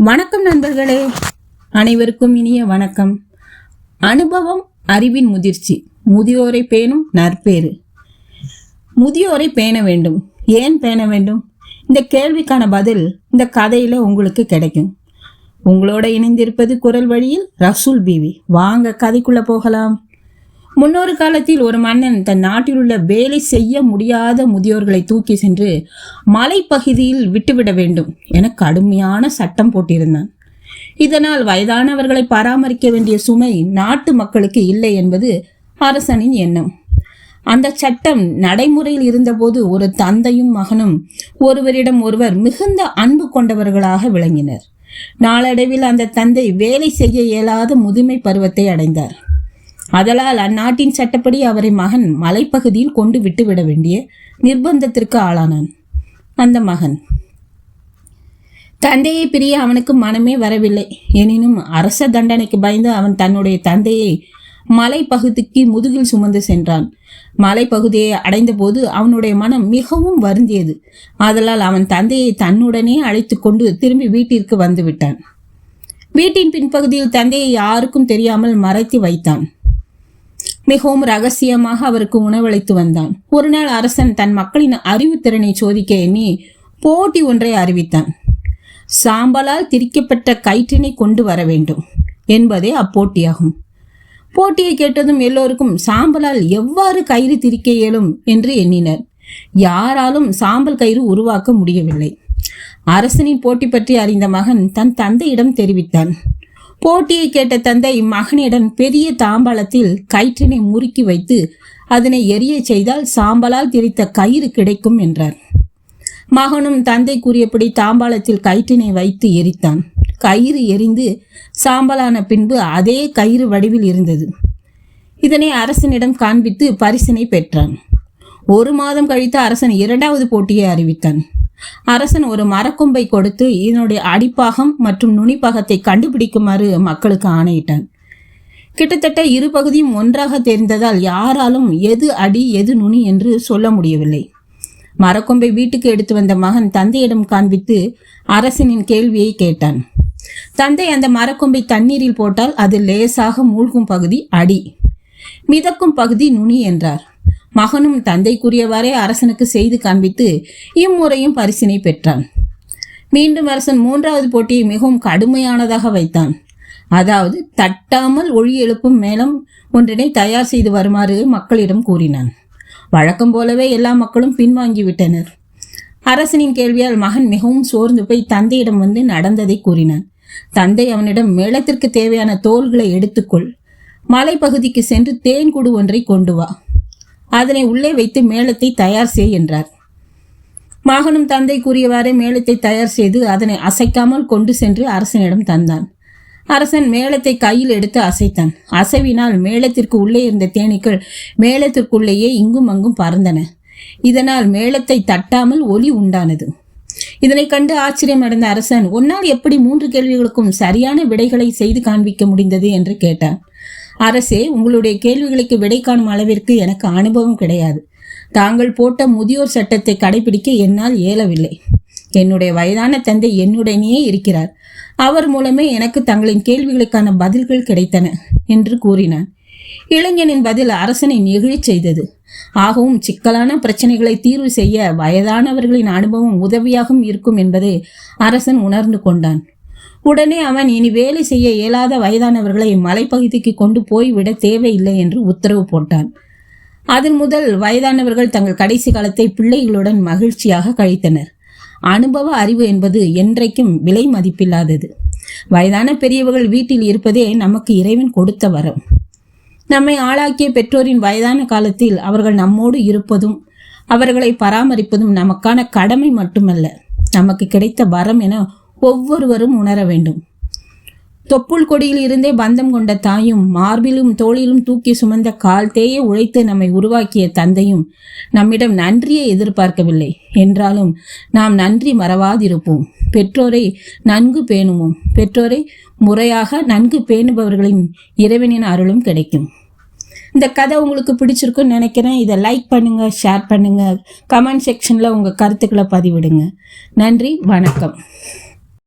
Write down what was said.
வணக்கம் நண்பர்களே, அனைவருக்கும் இனிய வணக்கம். அனுபவம் அறிவின் முதிர்ச்சி, முதியோரை பேணும் நற்பேறு. முதியோரை பேண வேண்டும். ஏன் பேண வேண்டும்? இந்த கேள்விக்கான பதில் இந்த கதையில உங்களுக்கு கிடைக்கும். உங்களோட இணைந்திருப்பது குரல் வழியில் ரசூல் பீவி. வாங்க கதைக்குள்ள போகலாம். முன்னொரு காலத்தில் ஒரு மன்னன் தன் நாட்டில் உள்ள வேலை செய்ய முடியாத முதியோர்களை தூக்கி சென்று மலைப்பகுதியில் விட்டுவிட வேண்டும் என கடுமையான சட்டம் போட்டிருந்தான். இதனால் வயதானவர்களை பராமரிக்க வேண்டிய சுமை நாட்டு மக்களுக்கு இல்லை என்பது அரசனின் எண்ணம். அந்த சட்டம் நடைமுறையில் இருந்தபோது ஒரு தந்தையும் மகனும் ஒருவரிடம் ஒருவர் மிகுந்த அன்பு கொண்டவர்களாக விளங்கினர். நாளடைவில் அந்த தந்தை வேலை செய்ய இயலாத முதுமை பருவத்தை அடைந்தார். அதனால் அந்நாட்டின் சட்டப்படி அவரை மகன் மலைப்பகுதியில் கொண்டு விட்டுவிட வேண்டிய நிர்பந்தத்திற்கு ஆளானான். அந்த மகன் தந்தையை பிரிய அவனுக்கு மனமே வரவில்லை. எனினும் அரச தண்டனைக்கு பயந்து அவன் தன்னுடைய தந்தையை மலைப்பகுதிக்கு முதுகில் சுமந்து சென்றான். மலைப்பகுதியை அடைந்த போது அவனுடைய மனம் மிகவும் வருந்தியது. ஆதலால் அவன் தந்தையை தன்னுடனே அழைத்து கொண்டு திரும்பி வீட்டிற்கு வந்து விட்டான். வீட்டின் பின்பகுதியில் தந்தையை யாருக்கும் தெரியாமல் மறைத்து வைத்தான். மிகவும் ரகசியமாக அவருக்கு உணவளித்து வந்தான். ஒரு நாள் அரசன் தன் மக்களின் அறிவுத்திறனை சோதிக்க எண்ணி போட்டி ஒன்றை அறிவித்தான். சாம்பலால் திரிக்கப்பட்ட கயிற்றினை கொண்டு வர வேண்டும் என்பதே அப்போட்டியாகும். போட்டியை கேட்டதும் எல்லோருக்கும் சாம்பலால் எவ்வாறு கயிறு திரிக்க இயலும் என்று எண்ணினர். யாராலும் சாம்பல் கயிறு உருவாக்க முடியவில்லை. அரசனின் போட்டி பற்றி அறிந்த மகன் தன் தந்தையிடம் தெரிவித்தான். போட்டியை கேட்ட தந்தை மகனிடம் பெரிய தாம்பாளத்தில் கயிற்றினை முறுக்கி வைத்து அதனை எரிய செய்தால் சாம்பலால் திரித்த கயிறு கிடைக்கும் என்றார். மகனும் தந்தை கூறியபடி தாம்பாளத்தில் கயிற்றினை வைத்து எரித்தான். கயிறு எரிந்து சாம்பலான பின்பு அதே கயிறு வடிவில் இருந்தது. இதனை அரசனிடம் காண்பித்து பரிசினை பெற்றான். 1 மாதம் கழித்து அரசன் 2வது போட்டியை அறிவித்தான். அரசன் ஒரு மரக்கொம்பை கொடுத்து இதனுடைய அடிப்பாகம் மற்றும் நுனிப்பாகத்தை கண்டுபிடிக்குமாறு மக்களுக்கு ஆணையிட்டான். கிட்டத்தட்ட இரு பகுதியும் ஒன்றாக தெரிந்ததால் யாராலும் எது அடி எது நுனி என்று சொல்ல முடியவில்லை. மரக்கொம்பை வீட்டுக்கு எடுத்து வந்த மகன் தந்தையிடம் காண்பித்து அரசனின் கேள்வியை கேட்டான். தந்தை அந்த மரக்கொம்பை தண்ணீரில் போட்டால் அது லேசாக மூழ்கும் பகுதி அடி, மிதக்கும் பகுதி நுனி என்றார். மகனும் தந்தைக்குரியவாறே அரசனுக்கு செய்து காண்பித்து இம்முறையும் பரிசினை பெற்றான். மீண்டும் அரசன் 3வது போட்டியை மிகவும் கடுமையானதாக வைத்தான். அதாவது தட்டாமல் ஒளி எழுப்பும் மேளம் ஒன்றினை தயார் செய்து வருமாறு மக்களிடம் கூறினான். வழக்கம் போலவே எல்லா மக்களும் பின்வாங்கிவிட்டனர். அரசனின் கேள்வியால் மகன் மிகவும் சோர்ந்து போய் தந்தையிடம் வந்து நடந்ததை கூறினான். தந்தை அவனிடம் மேளத்திற்கு தேவையான தோள்களை எடுத்துக்கொள், மலைப்பகுதிக்கு சென்று தேன்கூடு ஒன்றை கொண்டு வா, அதனை உள்ளே வைத்து மேளத்தை தயார் செய் என்றார். மகனும் தந்தை கூறியவாறே மேளத்தை தயார் செய்து அதனை அசைக்காமல் கொண்டு சென்று அரசனிடம் தந்தான். அரசன் மேளத்தை கையில் எடுத்து அசைத்தான். அசைவினால் மேளத்திற்கு உள்ளே இருந்த தேனீக்கள் மேளத்திற்குள்ளேயே இங்கும் அங்கும் பறந்தன. இதனால் மேளத்தை தட்டாமல் ஒலி உண்டானது. இதனை கண்டு ஆச்சரியம் அடைந்த அரசன், உன்னால் எப்படி 3 கேள்விகளுக்கும் சரியான விடைகளை செய்து காண்பிக்க முடிந்தது என்று கேட்டான். அரசே, உங்களுடைய கேள்விகளுக்கு விடை காணும் அளவிற்கு எனக்கு அனுபவம் கிடையாது. தாங்கள் போட்ட முதியோர் சட்டத்தை கடைபிடிக்க என்னால் இயலவில்லை. என்னுடைய வயதான தந்தை என்னுடனேயே இருக்கிறார். அவர் மூலமே எனக்கு தங்களின் கேள்விகளுக்கான பதில்கள் கிடைத்தன என்று கூறினான். இளைஞனின் பதில் அரசனை நெகிழச் செய்தது. ஆகவும் சிக்கலான பிரச்சனைகளை தீர்வு செய்ய வயதானவர்களின் அனுபவம் உதவியாகவும் இருக்கும் என்பதை அரசன் உணர்ந்து கொண்டான். உடனே அவன் இனி வேலை செய்ய இயலாத வயதானவர்களை மலைப்பகுதிக்கு கொண்டு போய்விட தேவையில்லை என்று உத்தரவு போட்டான். அதன் முதல் வயதானவர்கள் தங்கள் கடைசி காலத்தை பிள்ளைகளுடன் மகிழ்ச்சியாக கழித்தனர். அனுபவ அறிவு என்பது என்றைக்கும் விலை மதிப்பில்லாதது. வயதான பெரியவர்கள் வீட்டில் இருப்பதே நமக்கு இறைவன் கொடுத்த வரம். நம்மை ஆளாக்கிய பெற்றோரின் வயதான காலத்தில் அவர்கள் நம்மோடு இருப்பதும் அவர்களை பராமரிப்பதும் நமக்கான கடமை மட்டுமல்ல, நமக்கு கிடைத்த வரம் என ஒவ்வொருவரும் உணர வேண்டும். தொப்புள் கொடியில் இருந்தே பந்தம் கொண்ட தாயும் மார்பிலும் தோளிலும் தூக்கி சுமந்த கால் தேய உழைத்து நம்மை உருவாக்கிய தந்தையும் நம்மிடம் நன்றியை எதிர்பார்க்கவில்லை என்றாலும் நாம் நன்றி மறவாதிருப்போம். பெற்றோரை நன்கு பேணுவோம். பெற்றோரை முறையாக நன்கு பேணுபவர்களின் இறைவனின் அருளும் கிடைக்கும். இந்த கதை உங்களுக்கு பிடிச்சிருக்குன்னு நினைக்கிறேன். இதை லைக் பண்ணுங்கள், ஷேர் பண்ணுங்கள், கமெண்ட் செக்ஷனில் உங்கள் கருத்துக்களை பதிவிடுங்க. நன்றி, வணக்கம்.